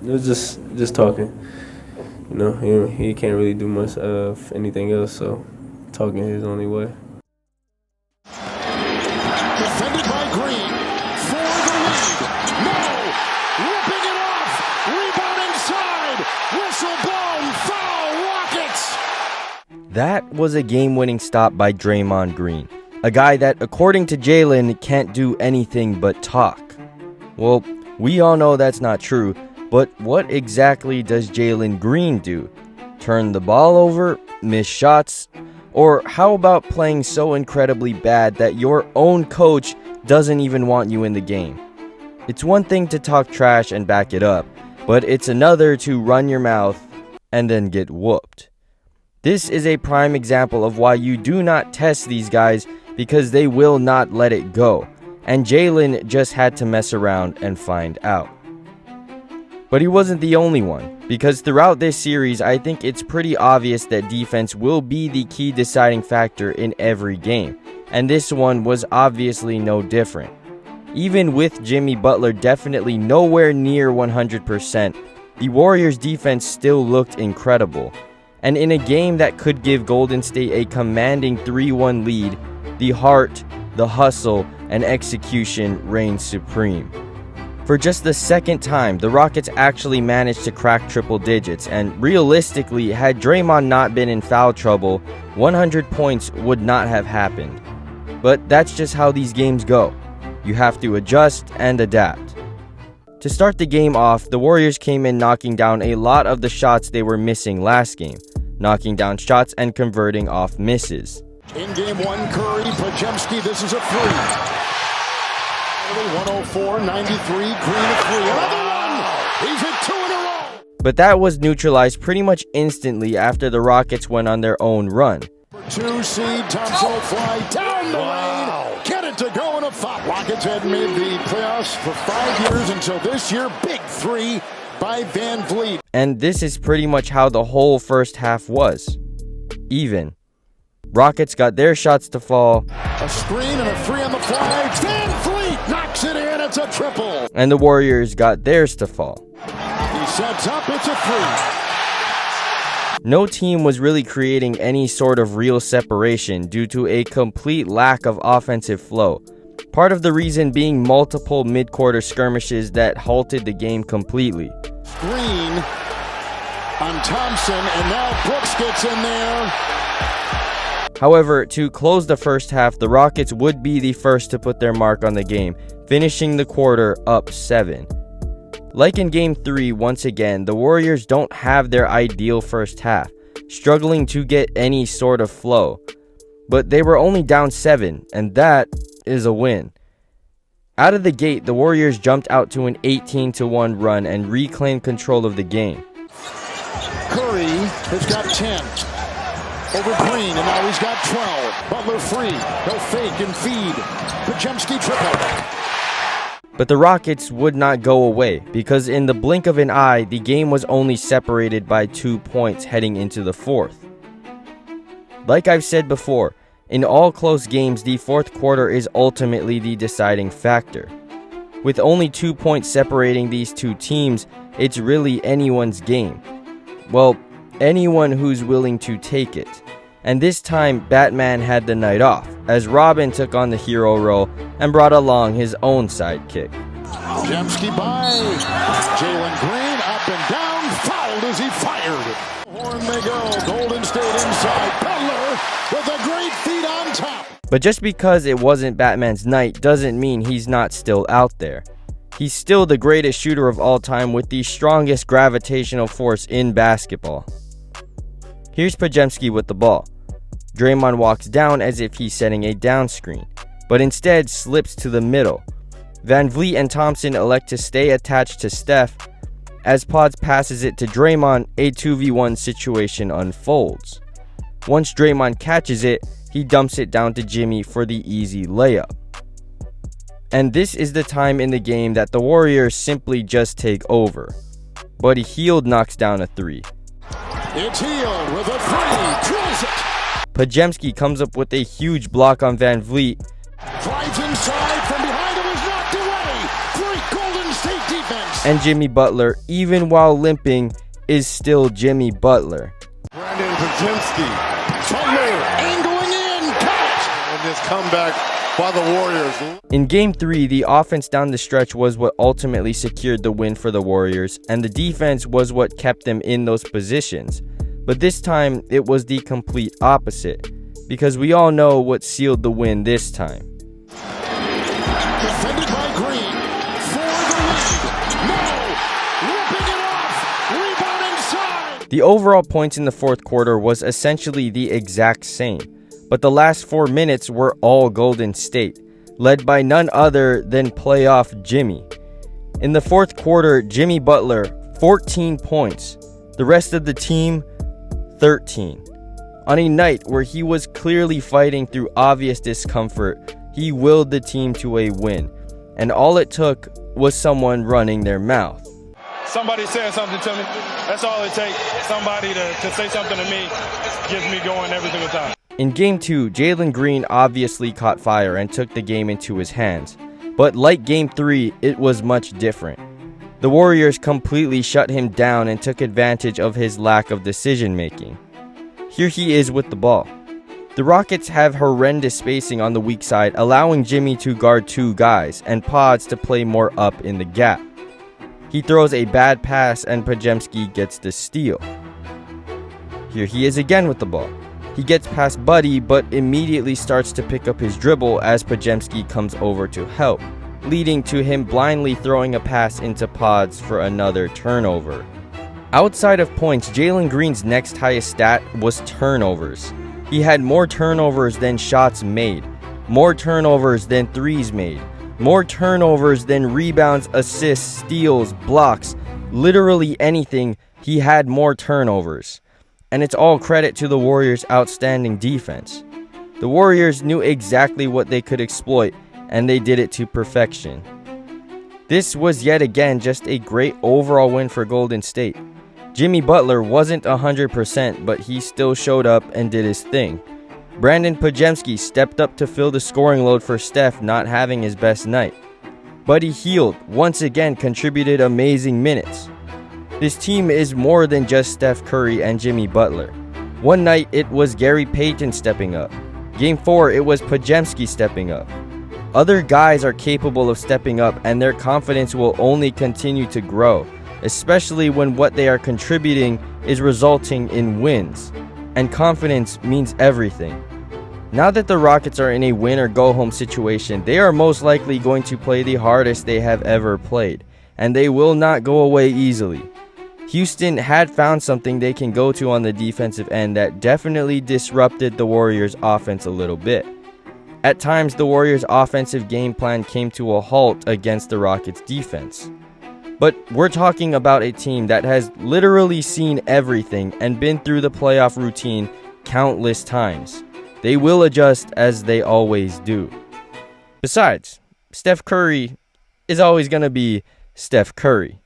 It was just talking. You know, he can't really do much of anything else, so talking is his only way. Defended by Green for the lead. No! Ripping it off! Rebound inside! Whistle blown! Foul! Rockets! That was a game-winning stop by Draymond Green, a guy that, according to Jaylen, can't do anything but talk. Well, we all know that's not true, but what exactly does Jaylen Green do? Turn the ball over? Miss shots? Or how about playing so incredibly bad that your own coach doesn't even want you in the game? It's one thing to talk trash and back it up, but it's another to run your mouth and then get whooped. This is a prime example of why you do not test these guys, because they will not let it go. And Jaylen just had to mess around and find out. But he wasn't the only one, because throughout this series, I think it's pretty obvious that defense will be the key deciding factor in every game, and this one was obviously no different. Even with Jimmy Butler definitely nowhere near 100%, the Warriors' defense still looked incredible. And in a game that could give Golden State a commanding 3-1 lead, the heart, the hustle, and execution reigned supreme. For just the second time, the Rockets actually managed to crack triple digits, and realistically, had Draymond not been in foul trouble, 100 points would not have happened. But that's just how these games go. You have to adjust and adapt. To start the game off, the Warriors came in knocking down a lot of the shots they were missing last game, knocking down shots and converting off misses. In game one, Curry, Pajemski, this is a three. 104-93, Green a three. Another one! He's hit two in a row! But that was neutralized pretty much instantly after the Rockets went on their own run. Two seed, Thompson will fly down the lane. Get it to go in a foul. Rockets had made the playoffs for 5 years until this year. Big three by Van Vliet. And this is pretty much how the whole first half was. Even. Rockets got their shots to fall. A screen and a three on the fly. Van Vliet knocks it in. It's a triple. And the Warriors got theirs to fall. He sets up. It's a three. No team was really creating any sort of real separation due to a complete lack of offensive flow. Part of the reason being multiple mid-quarter skirmishes that halted the game completely. Screen on Thompson, and now Brooks gets in there. However, to close the first half, the Rockets would be the first to put their mark on the game, finishing the quarter up 7. Like in Game 3, once again, the Warriors don't have their ideal first half, struggling to get any sort of flow. But they were only down 7, and that is a win. Out of the gate, the Warriors jumped out to an 18-1 run and reclaimed control of the game. Curry has got 10 over Green, and now he's got 12. Butler free. He'll fake and feed. Pajemski triple. But the Rockets would not go away, because in the blink of an eye, the game was only separated by 2 points heading into the fourth. Like I've said before, in all close games, the fourth quarter is ultimately the deciding factor. With only 2 points separating these two teams, it's really anyone's game. Well, anyone who's willing to take it. And this time, Batman had the night off, as Robin took on the hero role and brought along his own sidekick. Pajemski by Jaylen Green, up and down, fouled as he fired. Horn they go, Golden State inside, Butler with a great feed on top. But just because it wasn't Batman's night doesn't mean he's not still out there. He's still the greatest shooter of all time with the strongest gravitational force in basketball. Here's Pajemski with the ball. Draymond walks down as if he's setting a down screen, but instead slips to the middle. Van Vliet and Thompson elect to stay attached to Steph. As Pods passes it to Draymond, a 2v1 situation unfolds. Once Draymond catches it, he dumps it down to Jimmy for the easy layup. And this is the time in the game that the Warriors simply just take over. Buddy Hield knocks down a 3. It's Hield with a 3, drills it. Pajemski comes up with a huge block on Van Vliet. Drives inside from behind, it was knocked away. Great Golden State defense. And Jimmy Butler, even while limping, is still Jimmy Butler. Brandon Podziemski, Butler angling in, catch! And this comeback by the Warriors. In Game 3, the offense down the stretch was what ultimately secured the win for the Warriors, and the defense was what kept them in those positions. But this time, it was the complete opposite, because we all know what sealed the win this time. Defended by Green for the lead. No! Ripping it off! Rebound inside! The overall points in the fourth quarter was essentially the exact same, but the last 4 minutes were all Golden State, led by none other than playoff Jimmy. In the fourth quarter, Jimmy Butler, 14 points. The rest of the team, 13. On a night where he was clearly fighting through obvious discomfort, he willed the team to a win, and all it took was someone running their mouth. Somebody said something to me. That's all it takes. Somebody to say something to me gets me going every single time. In Game 2, Jaylen Green obviously caught fire and took the game into his hands. But like Game 3, it was much different. The Warriors completely shut him down and took advantage of his lack of decision making. Here he is with the ball. The Rockets have horrendous spacing on the weak side, allowing Jimmy to guard 2 guys and Pods to play more up in the gap. He throws a bad pass and Podziemski gets the steal. Here he is again with the ball. He gets past Buddy but immediately starts to pick up his dribble as Podziemski comes over to help, leading to him blindly throwing a pass into Pods for another turnover. Outside of points, Jaylen Green's next highest stat was turnovers. He had more turnovers than shots made, more turnovers than threes made, more turnovers than rebounds, assists, steals, blocks, literally anything. He had more turnovers. And it's all credit to the Warriors' outstanding defense. The Warriors knew exactly what they could exploit, and they did it to perfection. This was yet again just a great overall win for Golden State. Jimmy Butler wasn't 100%, but he still showed up and did his thing. Brandon Podziemski stepped up to fill the scoring load for Steph not having his best night. Buddy Hield once again contributed amazing minutes. This team is more than just Steph Curry and Jimmy Butler. One night it was Gary Payton stepping up. Game 4 it was Podziemski stepping up. Other guys are capable of stepping up and their confidence will only continue to grow, especially when what they are contributing is resulting in wins. And confidence means everything. Now that the Rockets are in a win or go home situation, they are most likely going to play the hardest they have ever played, and they will not go away easily. Houston had found something they can go to on the defensive end that definitely disrupted the Warriors' offense a little bit. At times, the Warriors' offensive game plan came to a halt against the Rockets' defense. But we're talking about a team that has literally seen everything and been through the playoff routine countless times. They will adjust as they always do. Besides, Steph Curry is always going to be Steph Curry.